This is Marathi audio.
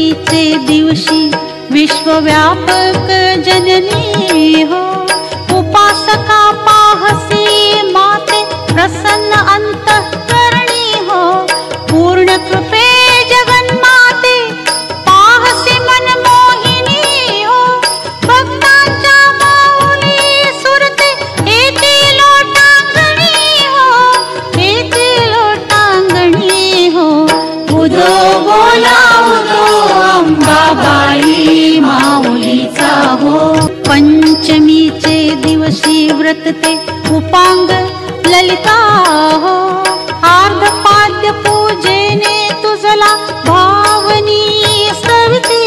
पंचमीचे दिवशी विश्वव्यापक जननी हो, उपासका पाहसी माते प्रसन्न अंतःकरणी हो, पूर्ण कृपे जगन्माते पाहसी मनमोहिनी हो, भक्तांच्या माऊली सुरते येते लोटांगणी हो, येते लोटांगणी हो. उदो बोला उदो अंबाबाई माऊलीचा हो. पंचमीचे दिवशी व्रतते उपांग ललिता हो, आर्धपाद्य पूजेने तुझला भावनी सविते